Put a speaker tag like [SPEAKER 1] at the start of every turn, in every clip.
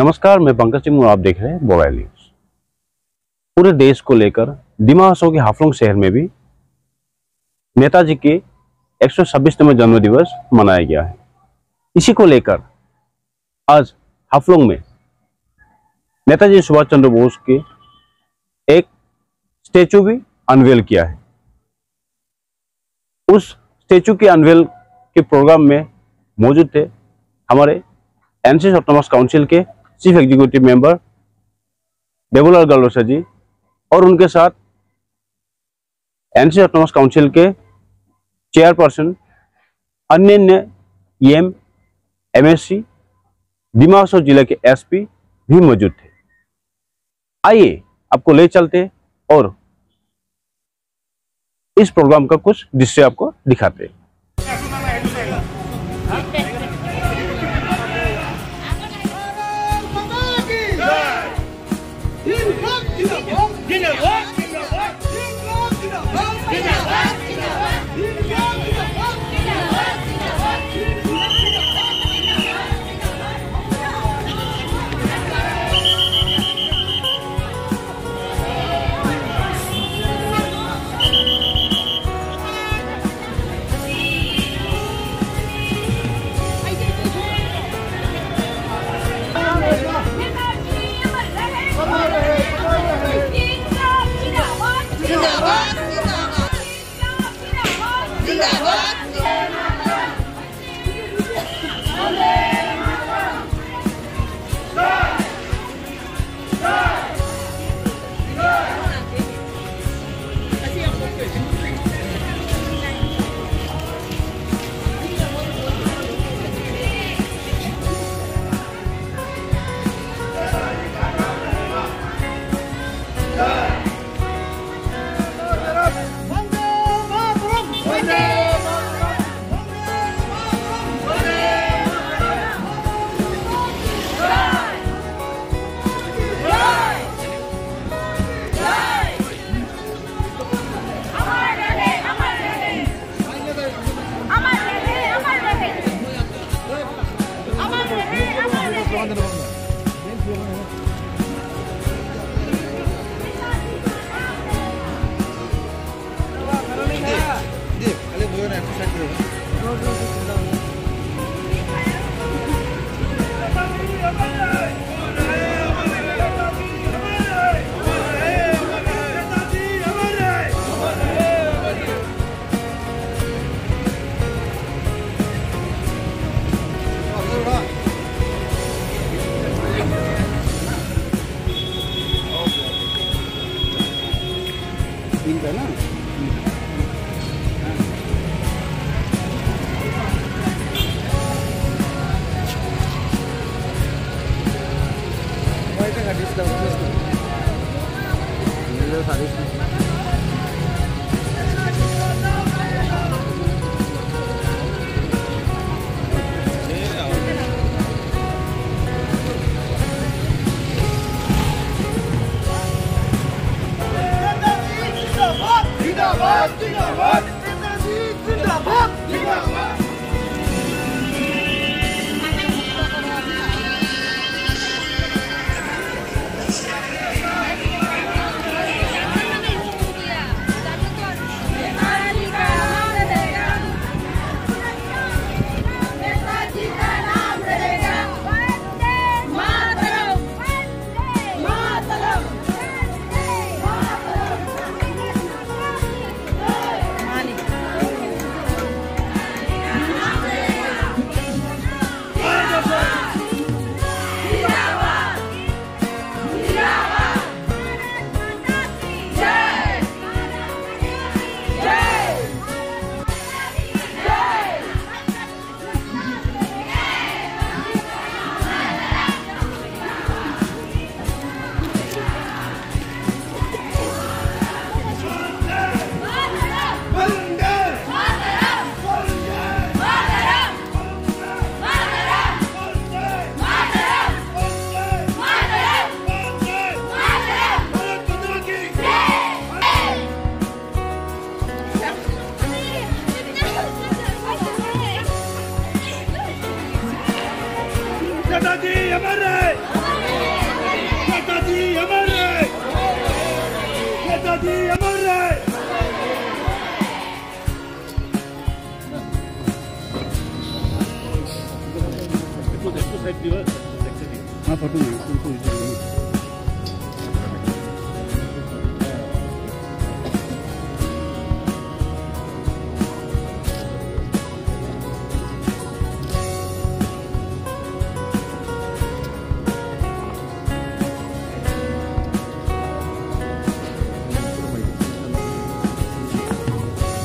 [SPEAKER 1] नमस्कार, मैं पंकज सिंह और आप देख रहे हैं मोबाइल न्यूज। पूरे देश को लेकर दिमा हसो के हाफलोंग शहर में भी नेताजी के 126वें जन्म दिवस मनाया गया है। इसी को लेकर आज हाफलोंग में नेताजी सुभाष चंद्र बोस के एक स्टेचू भी अनवेल किया है। उस स्टेचू के अनवेल के प्रोग्राम में मौजूद थे हमारे एनसीसी ऑटोनॉमस काउंसिल के चीफ एग्जीक्यूटिव मेंबर देवूलाल गलरोसिया जी और उनके साथ एनसीसी ऑटोनॉमस काउंसिल के चेयरपर्सन अन्य ईएम एमएससी दिमा हसो जिले के एसपी भी मौजूद थे। आइए आपको ले चलते और इस प्रोग्राम का कुछ दृश्य आपको दिखाते हैं।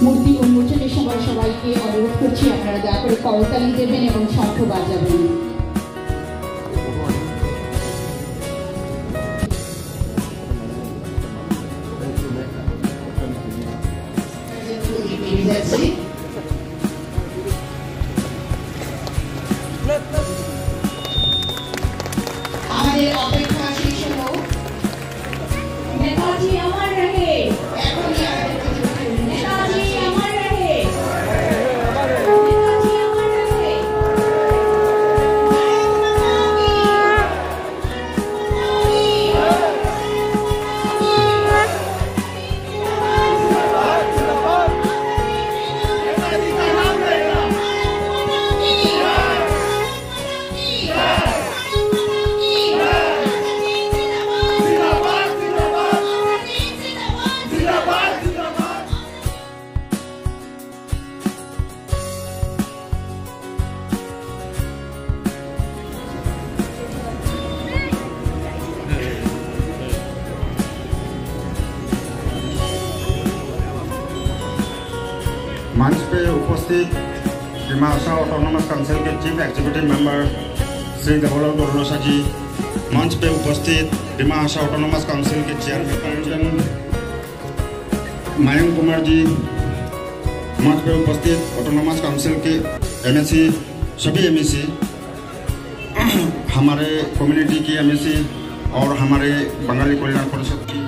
[SPEAKER 2] মূর্তি উন্মোচনের সময় সবাইকে অনুরোধ করছি আপনারা দয়া করে করতালি দেবেন এবং শঙ্খ বাজাবেন। আমাদের অপেক্ষা শেষ হলো। নেতাজি আমার রহে।
[SPEAKER 3] मंच पे उपस्थित डिमा हासाओ ऑटोनोमस काउंसिल के chief executive member Shri Devlal Barulosa ji, मंच पे उपस्थित डिमा हासाओ ऑटोनोमस काउंसिल के चेयरपर्सन मयंक कुमार जी, मंच पे उपस्थित ऑटोनोमस काउंसिल के एमएसी, सभी एमएसी, हमारे कम्युनिटी की एमएसी और हमारे बंगाली कल्याण परिषद की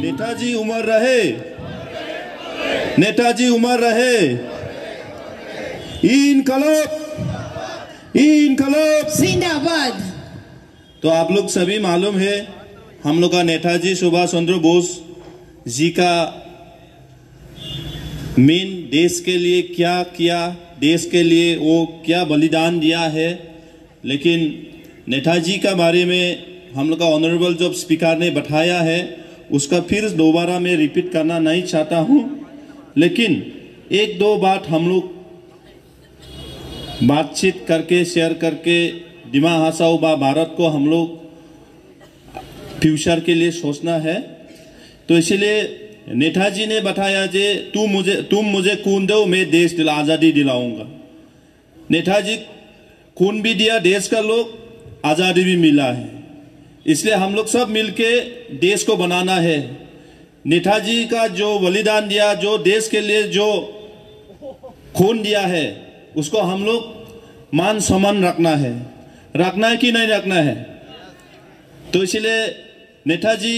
[SPEAKER 4] नेताजी उमर रहे, नेताजी उमर रहे। इनकलाब
[SPEAKER 2] जिंदाबाद।
[SPEAKER 4] तो आप लोग सभी मालूम है, हम लोग का नेताजी सुभाष चंद्र बोस जी का मेन देश के लिए क्या किया, देश के लिए वो क्या बलिदान दिया है। लेकिन नेताजी का बारे में हम लोग का ऑनरेबल जो स्पीकर ने बताया है, उसका फिर दोबारा मैं रिपीट करना नहीं चाहता हूँ। लेकिन एक दो बात हम लोग बातचीत करके शेयर करके डिमा हासाओ भारत को हम लोग फ्यूचर के लिए सोचना है। तो इसलिए नेताजी ने बताया जे तुम मुझे खून दो, मैं देश आज़ादी दिलाऊंगा। नेताजी खून भी दिया, देश का लोग आज़ादी भी मिला है। इसलिए हम लोग सब मिलके देश को बनाना है। नेताजी का जो बलिदान दिया, जो देश के लिए जो खून दिया है, उसको हम लोग मान सम्मान रखना है कि नहीं रखना है। तो इसलिए नेताजी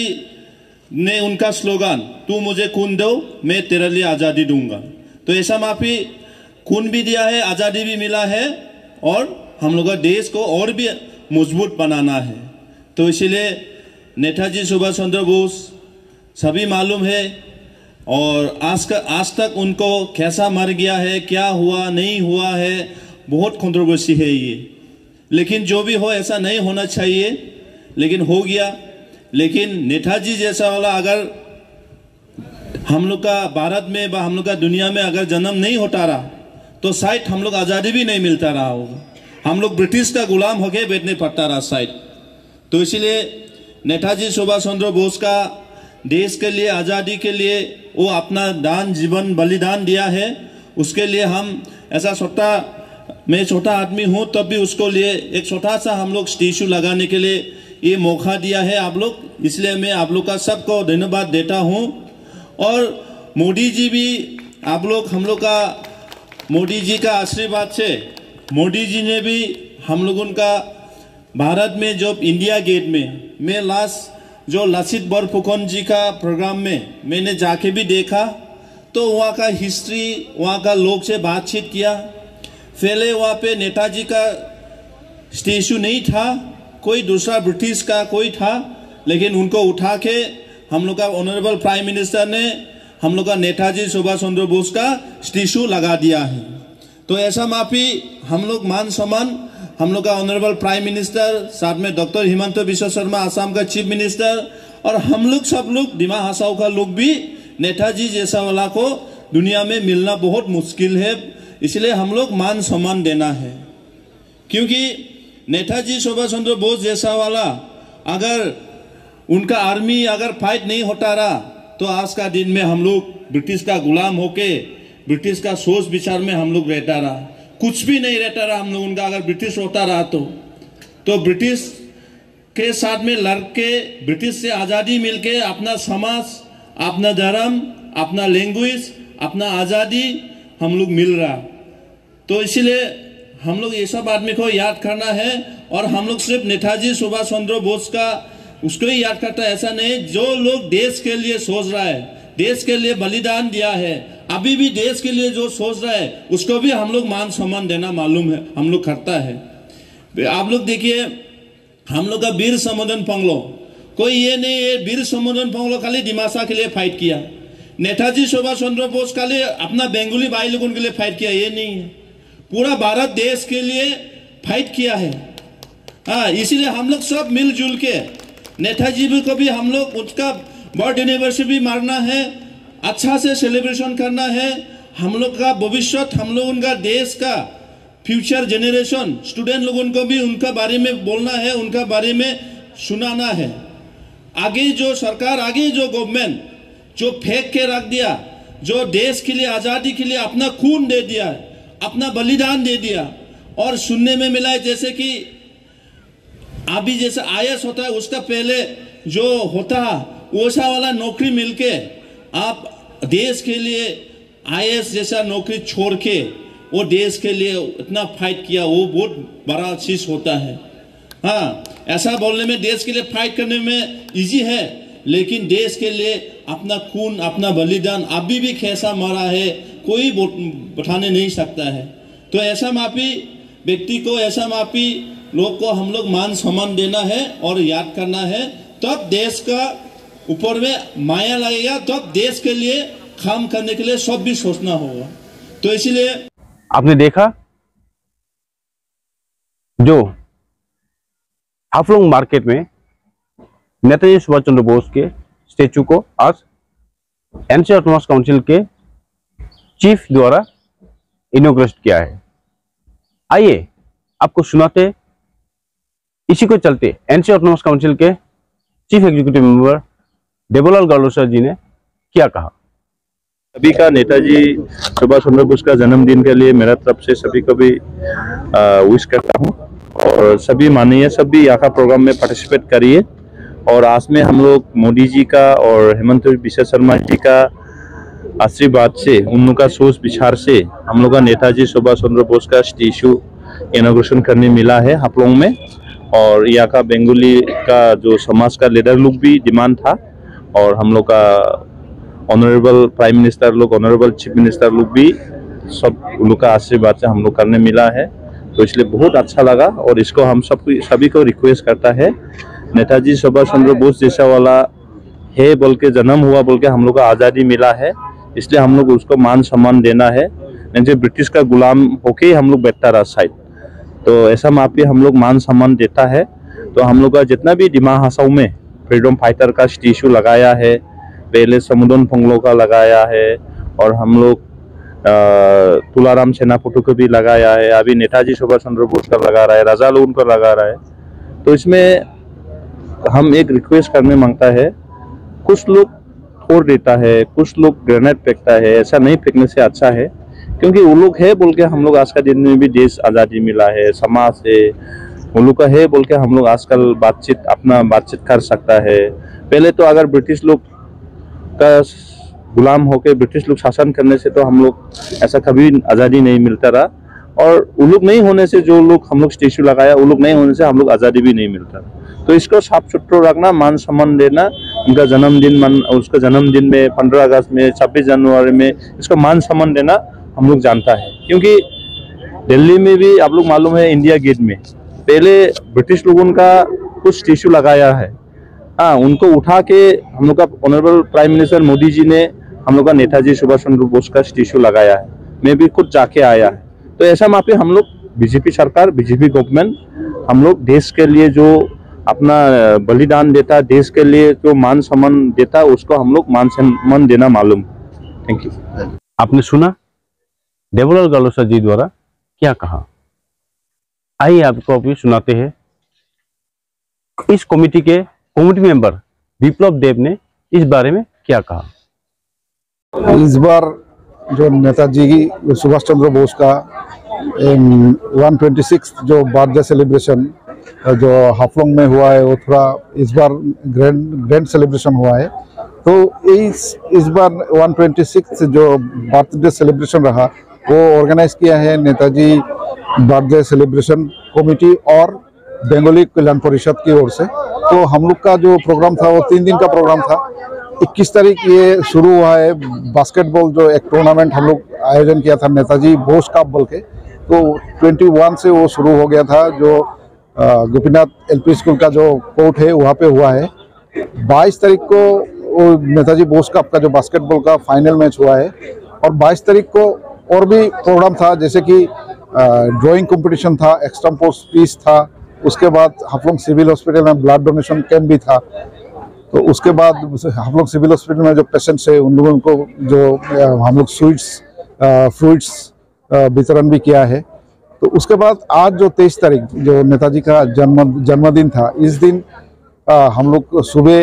[SPEAKER 4] ने उनका स्लोगन तू मुझे खून दो, मैं तेरे लिए आज़ादी दूंगा। तो ऐसा माफी खून भी दिया है, आज़ादी भी मिला है और हम लोग का देश को और भी मजबूत बनाना है। तो इसलिए नेताजी सुभाष चंद्र बोस सभी मालूम है और आज तक उनको कैसा मर गया है, क्या हुआ नहीं हुआ है, बहुत कंट्रोवर्सी है ये। लेकिन जो भी हो ऐसा नहीं होना चाहिए, लेकिन हो गया। लेकिन नेताजी जैसा वाला अगर हम लोग का भारत में व हम लोग का दुनिया में अगर जन्म नहीं होता रहा तो शायद हम लोग आज़ादी भी नहीं मिलता रहा होगा। हम लोग ब्रिटिश का गुलाम होके बैठने पड़ता रहा शायद। तो इसलिए नेताजी सुभाष चंद्र बोस का देश के लिए, आज़ादी के लिए वो अपना दान, जीवन बलिदान दिया है। उसके लिए हम ऐसा मैं छोटा आदमी हूं, तब भी उसको लिए एक छोटा सा हम लोग स्टैचू लगाने के लिए ये मौका दिया है आप लोग, इसलिए मैं आप लोग का सबको धन्यवाद देता हूं। और मोदी जी भी हम लोग का मोदी जी का आशीर्वाद से मोदी जी ने भी हम लोगों का भारत में जो इंडिया गेट में मैं लास्ट जो लसित बरफुकन जी का प्रोग्राम में मैंने जाके भी देखा, तो वहाँ का हिस्ट्री, वहाँ का लोग से बातचीत किया। पहले वहाँ पे नेताजी का स्टैचू नहीं था, कोई दूसरा ब्रिटिश का कोई था, लेकिन उनको उठा के हम लोग का ऑनरेबल प्राइम मिनिस्टर ने हम लोग का नेताजी सुभाष चंद्र बोस का स्टैचू लगा दिया है। तो ऐसा माफी हम लोग मान सम्मान हम लोग का ऑनरेबल प्राइम मिनिस्टर, साथ में डॉक्टर हिमंत बिश्व शर्मा आसाम का चीफ मिनिस्टर, और हम लोग सब लोग डिमा हासाओ का लोग भी नेताजी जैसा वाला को दुनिया में मिलना बहुत मुश्किल है, इसलिए हम लोग मान सम्मान देना है। क्योंकि नेताजी सुभाष चंद्र बोस जैसा वाला अगर उनका आर्मी अगर फाइट नहीं होता रहा, तो आज का दिन में हम लोग ब्रिटिश का गुलाम होके ब्रिटिश का सोच विचार में हम लोग रहता रहा, कुछ भी नहीं रहता रहा हम लोग उनका। अगर ब्रिटिश होता रहा तो ब्रिटिश के साथ में लड़के ब्रिटिश से आज़ादी मिलके अपना समाज, अपना धर्म, अपना लैंग्वेज, अपना आज़ादी हम लोग मिल रहा। तो इसीलिए हम लोग ये सब आदमी को याद करना है, और हम लोग सिर्फ नेताजी सुभाष चंद्र बोस का उसको ही याद करता है ऐसा नहीं। जो लोग देश के लिए सोच रहा है, देश के लिए बलिदान दिया है, अभी भी देश के लिए जो सोच रहा है, उसको भी हम लोग मान सम्मान देना मालूम है, हम लोग करता है। आप लोग देखिए हम लोग का वीर समोदन पंगलो, कोई ये नहीं है वीर समोदन पंगलो खाली दिमासा के लिए फाइट किया, नेताजी सुभाष चंद्र बोस खाली अपना बेंगोली भाई लोगों के लिए फाइट किया, ये नहीं है, पूरा भारत देश के लिए फाइट किया है। हाँ, इसीलिए हम लोग सब मिलजुल के नेताजी भी को भी हम लोग उसका बर्थ एनिवर्सरी मारना है, अच्छा से सेलिब्रेशन करना है। हम लोग का भविष्य, हम लोग उनका देश का फ्यूचर जनरेशन स्टूडेंट लोगों को भी उनका बारे में बोलना है, उनका बारे में सुनाना है। आगे जो सरकार, आगे जो गवर्नमेंट जो फेंक के रख दिया, जो देश के लिए आज़ादी के लिए अपना खून दे दिया, अपना बलिदान दे दिया, और सुनने में मिला है जैसे कि अभी जैसे IAS होता है उसका पहले जो होता वैसा वाला नौकरी मिलके आप देश के लिए IAS जैसा नौकरी छोड़ के वो देश के लिए इतना फाइट किया, वो बहुत बड़ा चीज होता है। हाँ, ऐसा बोलने में देश के लिए फाइट करने में इजी है, लेकिन देश के लिए अपना खून, अपना बलिदान अभी भी कैसा मरा है कोई बताने नहीं सकता है। तो ऐसा माफी व्यक्ति को, ऐसा माफी लोग को हम लोग मान सम्मान देना है और याद करना है, तब देश का ऊपर में माया लगेगा, तब देश के लिए काम करने के लिए सब भी सोचना होगा। तो इसीलिए
[SPEAKER 1] आपने देखा जो हाफलोंग मार्केट में नेताजी सुभाष चंद्र बोस के स्टेचू को आज एनसी ऑटोनॉमस काउंसिल के चीफ द्वारा इनॉग्रेट किया है। आइए आपको सुनाते, इसी को चलते एनसी ऑटोनॉमस काउंसिल के चीफ एग्जीक्यूटिव मेंबर देवलाल गालोसर जी ने क्या कहा।
[SPEAKER 5] सभी का नेताजी सुभाष चंद्र बोस का जन्मदिन के लिए मेरा तरफ से सभी को भी विश करता हूँ, और सभी मानिए, सभी यहाँ का प्रोग्राम में पार्टिसिपेट करिए। और आज में हम लोग मोदी जी का और हिमंत बिश्व शर्मा जी का आशीर्वाद से, उन लोग का सोच विचार से हम लोग का नेताजी सुभाष चंद्र बोस का स्टैचू इनॉग्रेशन करने मिला है हाफलोंग में। और यहाँ का बेंगोली का जो समाज का लीडर लोग भी डिमांड था, और हम लोग का ऑनरेबल प्राइम मिनिस्टर लोग, ऑनरेबल चीफ मिनिस्टर लोग भी सब उन लोग का आशीर्वाद से हम लोग करने मिला है। तो इसलिए बहुत अच्छा लगा, और इसको हम सभी को रिक्वेस्ट करता है, नेताजी सुभाष चंद्र बोस जैसा वाला है बोल के, जन्म हुआ बोल के हम लोग का आज़ादी मिला है, इसलिए हम लोग उसको मान सम्मान देना है। नहीं ब्रिटिश का गुलाम होके ही हम लोग बैठता रहा साइड, तो ऐसा माफी हम लोग मान सम्मान देता है। तो हम लोग का जितना भी डिमा हासाओ में फ्रीडम फाइटर का स्टैचू लगाया है, पहले समुदन पंगलो का लगाया है, और हम लोग तुलाराम सेनापति को भी लगाया है, अभी नेताजी सुभाष चंद्र बोस का लगा रहा है, राजा लोगों को लगा रहा है। तो इसमें हम एक रिक्वेस्ट करने मांगता है, कुछ लोग फोड़ देता है, कुछ लोग ग्रेनेड फेंकता है, ऐसा नहीं फेंकने से अच्छा है क्योंकि वो लोग है बोल के हम लोग आज का दिन में भी देश आज़ादी मिला है, समाज है, वो लोग का है बोल के हम लोग आजकल बातचीत कर सकता है। पहले तो अगर ब्रिटिश लोग का गुलाम होके ब्रिटिश लोग शासन करने से तो हम लोग ऐसा कभी आज़ादी नहीं मिलता रहा, और वो लोग नहीं होने से जो लोग हम लोग स्टेचू लगाया, वो लोग नहीं होने से हम लोग आज़ादी भी नहीं मिलता। तो इसको साफ सुथरा रखना, मान सम्मान देना, उनका उसका जन्मदिन में 15 अगस्त में 26 जनवरी में इसको मान सम्मान देना हम लोग जानता है। क्योंकि दिल्ली में भी आप लोग मालूम है, इंडिया गेट में पहले ब्रिटिश लोगों का कुछ स्टेचू लगाया है। हाँ, उनको उठा के हम लोग का honourable prime minister Modi ji ने हम लोग का नेताजी सुभाष चंद्र बोस का स्टेचू लगाया है। मैं भी खुद जाके आया है। तो ऐसा मापे हम लोग बीजेपी सरकार, बीजेपी गवर्नमेंट हम लोग देश के लिए जो अपना बलिदान देता, देश के लिए जो मान सम्मान देता, उसको हम लोग मान सम्मान देना मालूम। Thank you.
[SPEAKER 1] आपने सुना देवलाल गलोसा जी द्वारा क्या कहा। आइए आपको अभी सुनाते हैं इस कमेटी के कमेटी मेंबर विप्लव देव ने इस बारे में क्या कहा।
[SPEAKER 6] इस बार जो नेताजी सुभाष चंद्र बोस का 126 जो बर्थडे सेलिब्रेशन जो हाफलोंग में हुआ है, वो थोड़ा इस बार ग्रैंड सेलिब्रेशन हुआ है। तो इस बार 126 जो बर्थडे सेलिब्रेशन रहा वो ऑर्गेनाइज किया है नेताजी बर्थडे सेलिब्रेशन कमेटी और बंगाली कल्याण परिषद की ओर से। तो हम लोग का जो प्रोग्राम था वो 3 दिन का प्रोग्राम था। 21 तारीख ये शुरू हुआ है बास्केटबॉल जो एक टूर्नामेंट हम लोग आयोजन किया था नेताजी बोस कप बोल के। तो 21 से वो शुरू हो गया था, जो गोपीनाथ एलपी स्कूल का जो कोर्ट है वहाँ पे हुआ है। 22 तारीख को वो नेताजी बोस कप का जो बास्केटबॉल का फाइनल मैच हुआ है। और 22 तारीख को और भी प्रोग्राम था, जैसे कि ड्राइंग कंपटीशन था, एक्स्ट्रा पोस्ट पीस था, उसके बाद हाफलोंग सिविल हॉस्पिटल में ब्लड डोनेशन कैंप भी था। तो उसके बाद हाफलोंग सिविल हॉस्पिटल में जो पेशेंट्स है उन लोगों को जो हम लोग फ्रूट्स वितरण भी किया है। तो उसके बाद आज जो 23 तारीख जो नेताजी का जन्मदिन था, इस दिन हम लोग सुबह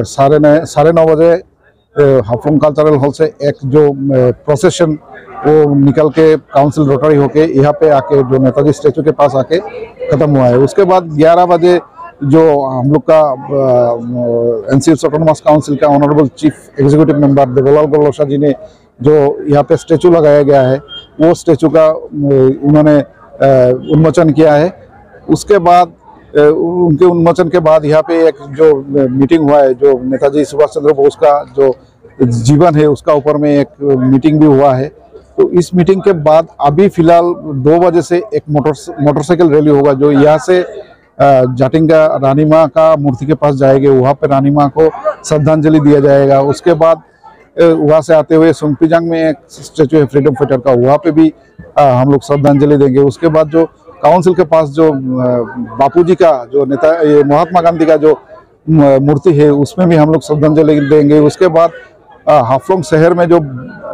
[SPEAKER 6] 9:30 बजे हाफलोंग कल्चरल हॉल से एक जो प्रोसेशन वो निकल के काउंसिल रोटरी होके यहाँ पे आके जो नेताजी स्टेचू के पास आके खत्म हुआ है। उसके बाद 11 बजे जो हम लोग का एनसीएल ऑटोनोमस काउंसिल का honourable chief executive member Devlal Gorlosa ji ने जो यहाँ पे स्टेचू लगाया गया है, वो स्टेचू का उन्होंने उन्मोचन किया है। उसके बाद उनके उन्मोचन के बाद यहाँ पे एक जो मीटिंग हुआ है, जो नेताजी सुभाष चंद्र बोस का जो जीवन है उसका ऊपर में एक मीटिंग भी हुआ है। तो इस मीटिंग के बाद अभी फिलहाल 2 बजे से एक मोटरसाइकिल रैली होगा, जो यहाँ से जाटिंगा रानी माँ का मूर्ति के पास जाएंगे, वहाँ पे रानी माँ को श्रद्धांजलि दिया जाएगा। उसके बाद वहाँ से आते हुए सुंगपीजांग में एक स्टेचू है फ्रीडम फाइटर का, वहाँ पे भी हम लोग श्रद्धांजलि देंगे। उसके बाद जो काउंसिल के पास जो बापूजी का जो महात्मा गांधी का जो मूर्ति है उसमें भी हम लोग श्रद्धांजलि देंगे। उसके बाद हाफलोंग शहर में जो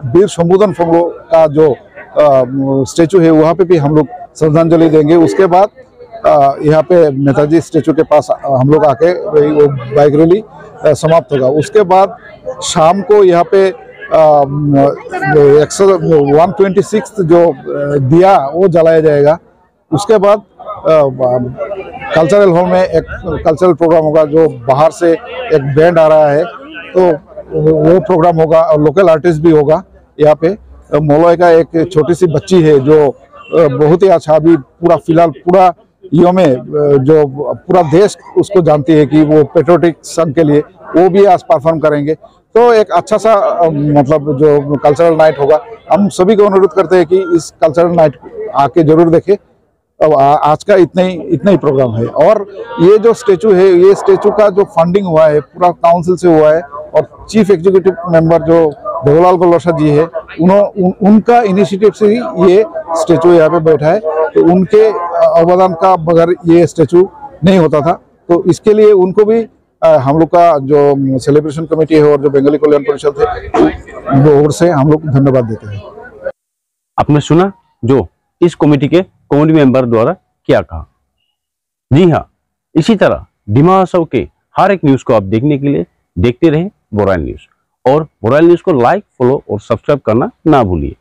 [SPEAKER 6] वीर शंभुधन फोंगलो का जो स्टेचू है वहाँ पे भी हम लोग श्रद्धांजलि देंगे। उसके बाद यहाँ पे नेताजी स्टेचू के पास हम लोग आके वो बाइक रैली समाप्त होगा। उसके बाद शाम को यहाँ पे 126 जो दिया वो जलाया जाएगा। उसके बाद कल्चरल हॉल में एक कल्चरल प्रोग्राम होगा, जो बाहर से एक बैंड आ रहा है, तो वो प्रोग्राम होगा और लोकल आर्टिस्ट भी होगा। यहाँ पे मोलोय का एक छोटी सी बच्ची है जो बहुत ही अच्छा, अभी पूरा फिलहाल पूरा यो में जो पूरा देश उसको जानती है कि वो पेट्रियोटिक संघ के लिए, वो भी आज परफॉर्म करेंगे। तो एक अच्छा सा मतलब जो कल्चरल नाइट होगा। हम सभी को अनुरोध करते हैं कि इस कल्चरल नाइट आके जरूर देखें। अब आज का इतना ही प्रोग्राम है। और ये जो स्टेचू है, ये स्टेचू का जो फंडिंग हुआ है पूरा काउंसिल से हुआ है, और चीफ एग्जीक्यूटिव मेंबर जो देवलाल गलोसा जी है उनका इनिशिएटिव से ही ये स्टेचू यहाँ पे बैठा है। तो उनके अवदान का बगैर ये स्टेचू नहीं होता था। तो इसके लिए उनको भी हम लोग का जो सेलिब्रेशन कमेटी है और जो बंगाली कल्याण परिषद है वो ओर से हम लोग धन्यवाद देते हैं।
[SPEAKER 1] आपने सुना जो इस कमेटी के कमेटी मेंबर द्वारा क्या कहा। जी हाँ, इसी तरह डिमा हासाओ के हर एक न्यूज को आप देखने के लिए देखते रहें बोराइल न्यूज, और बोराइल न्यूज को लाइक, फॉलो और सब्सक्राइब करना ना भूलिए।